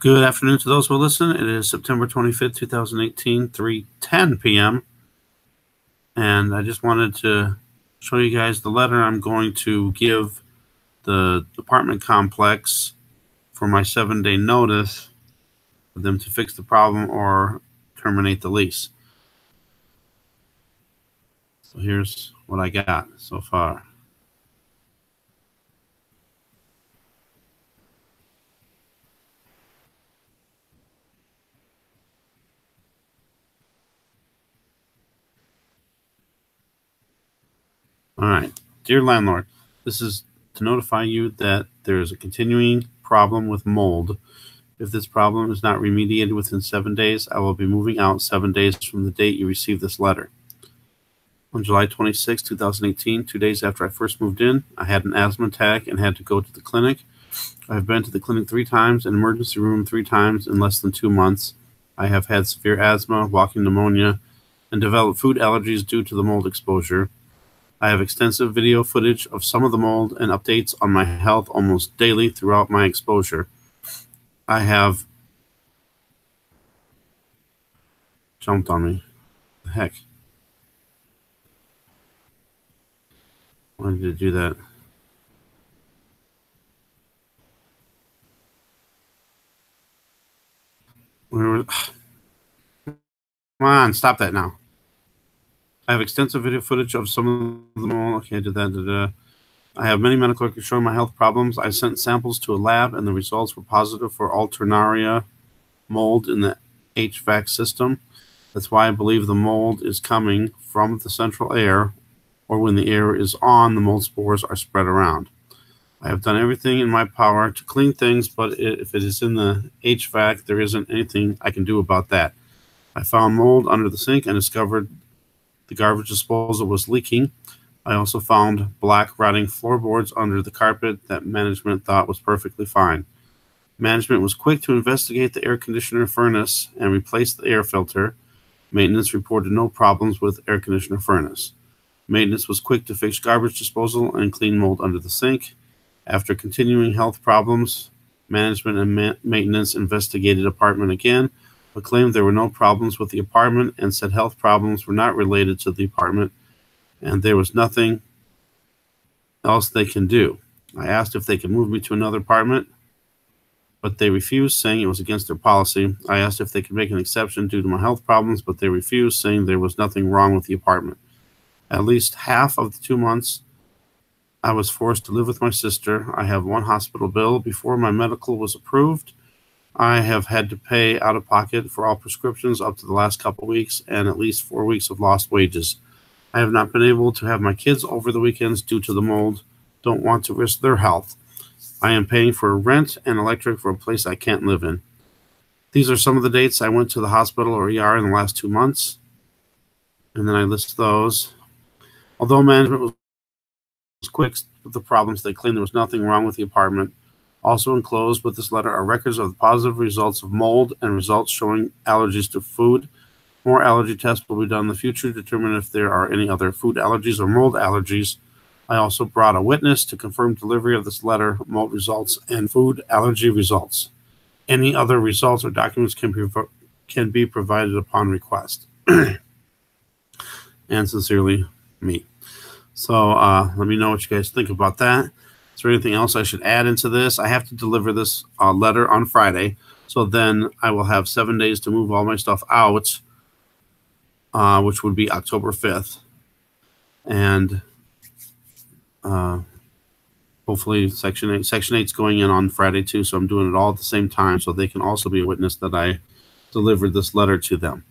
Good afternoon to those who listen. It is September 25th, 2018, 3:10 p.m. And I just wanted to show you guys the letter I'm going to give the apartment complex for my 7-day notice for them to fix the problem or terminate the lease. So here's what I got so far. All right. Dear landlord, this is to notify you that there is a continuing problem with mold. If this problem is not remediated within 7 days, I will be moving out 7 days from the date you receive this letter. On July 26, 2018, 2 days after I first moved in, I had an asthma attack and had to go to the clinic. I have been to the clinic 3 times and emergency room 3 times in less than 2 months. I have had severe asthma, walking pneumonia, and developed food allergies due to the mold exposure. I have extensive video footage of some of the mold and updates on my health almost daily throughout my exposure. I have jumped on me. The heck? Why did it do that? Come on, stop that now. I have extensive video footage of some of the mold. Okay, I did that. I have many medical records showing my health problems. I sent samples to a lab, and the results were positive for Alternaria mold in the HVAC system. That's why I believe the mold is coming from the central air, or when the air is on, the mold spores are spread around. I have done everything in my power to clean things, but if it is in the HVAC, there isn't anything I can do about that. I found mold under the sink and discovered the garbage disposal was leaking. I also found black rotting floorboards under the carpet that management thought was perfectly fine. Management was quick to investigate the air conditioner furnace and replace the air filter. Maintenance reported no problems with air conditioner furnace. Maintenance was quick to fix garbage disposal and clean mold under the sink. After continuing health problems, management and maintenance investigated apartment again, but claimed there were no problems with the apartment and said health problems were not related to the apartment and there was nothing else they can do. I asked if they could move me to another apartment, but they refused, saying it was against their policy. I asked if they could make an exception due to my health problems, but they refused, saying there was nothing wrong with the apartment. At least half of the 2 months I was forced to live with my sister. I have 1 hospital bill before my medical was approved. I have had to pay out of pocket for all prescriptions up to the last couple weeks and at least 4 weeks of lost wages. I have not been able to have my kids over the weekends due to the mold. Don't want to risk their health. I am paying for rent and electric for a place I can't live in. These are some of the dates I went to the hospital or ER in the last 2 months. And then I list those. Although management was quick with the problems, they claimed there was nothing wrong with the apartment. Also enclosed with this letter are records of the positive results of mold and results showing allergies to food. More allergy tests will be done in the future to determine if there are any other food allergies or mold allergies. I also brought a witness to confirm delivery of this letter, mold results, and food allergy results. Any other results or documents can be provided upon request. And sincerely, me. So let me know what you guys think about that. Is there anything else I should add into this? I have to deliver this letter on Friday, so then I will have 7 days to move all my stuff out, which would be October 5th. And hopefully Section 8. Section 8 is going in on Friday too, so I'm doing it all at the same time so they can also be a witness that I delivered this letter to them.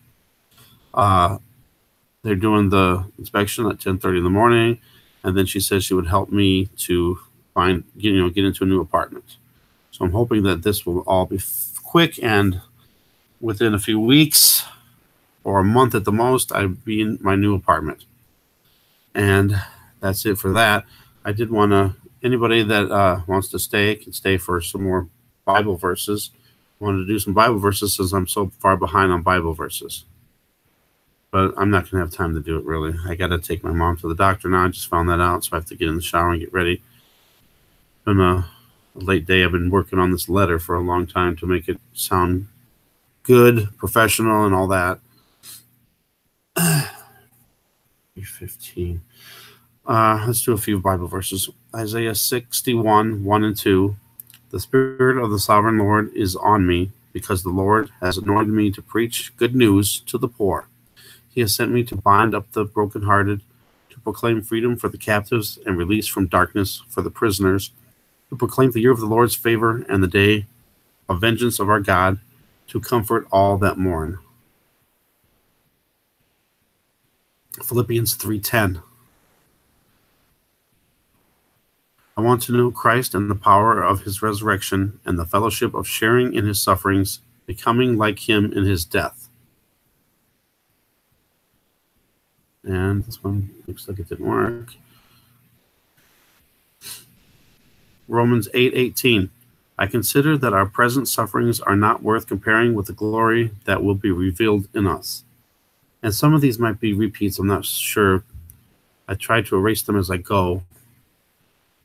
They're doing the inspection at 10:30 in the morning, and then she said she would help me to get into a new apartment. So I'm hoping that this will all be quick, and within a few weeks or a month at the most, I'll be in my new apartment. And that's it for that. I did want to, anybody that wants to stay can stay for some more Bible verses. I wanted to do some Bible verses since I'm so far behind on Bible verses. But I'm not going to have time to do it, really. I got to take my mom to the doctor now. I just found that out, so I have to get in the shower and get ready. Been a late day. I've been working on this letter for a long time to make it sound good, professional, and all that. 15. Let's do a few Bible verses. Isaiah 61, 1 and 2. The Spirit of the Sovereign Lord is on me, because the Lord has anointed me to preach good news to the poor. He has sent me to bind up the brokenhearted, to proclaim freedom for the captives and release from darkness for the prisoners, to proclaim the year of the Lord's favor and the day of vengeance of our God, to comfort all that mourn. Philippians 3:10. I want to know Christ and the power of his resurrection and the fellowship of sharing in his sufferings, becoming like him in his death. And this one looks like it didn't work. Romans 8:18. I consider that our present sufferings are not worth comparing with the glory that will be revealed in us. And some of these might be repeats. I'm not sure. I tried to erase them as I go,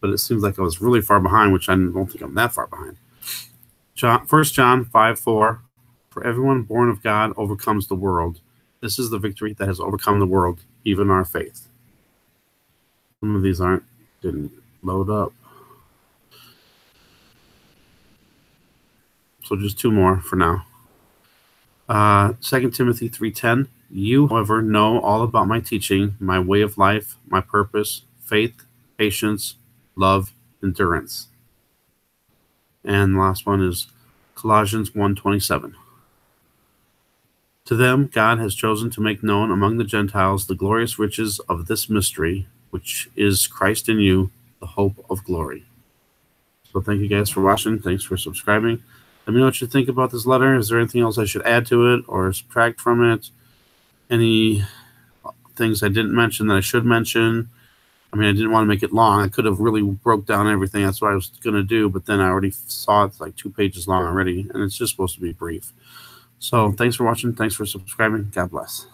but it seems like I was really far behind, which I don't think I'm that far behind. 1 John 5:4. For everyone born of God overcomes the world. This is the victory that has overcome the world, even our faith. Some of these didn't load up. So just two more for now. 2 Timothy 3:10. You, however, know all about my teaching, my way of life, my purpose, faith, patience, love, endurance. And the last one is Colossians 1:27. To them, God has chosen to make known among the Gentiles the glorious riches of this mystery, which is Christ in you, the hope of glory. So thank you guys for watching. Thanks for subscribing. Let me know what you think about this letter. Is there anything else I should add to it or subtract from it? Any things I didn't mention that I should mention? I mean, I didn't want to make it long. I could have really broke down everything. That's what I was going to do. But then I already saw it's like 2 pages long already. And it's just supposed to be brief. So thanks for watching. Thanks for subscribing. God bless.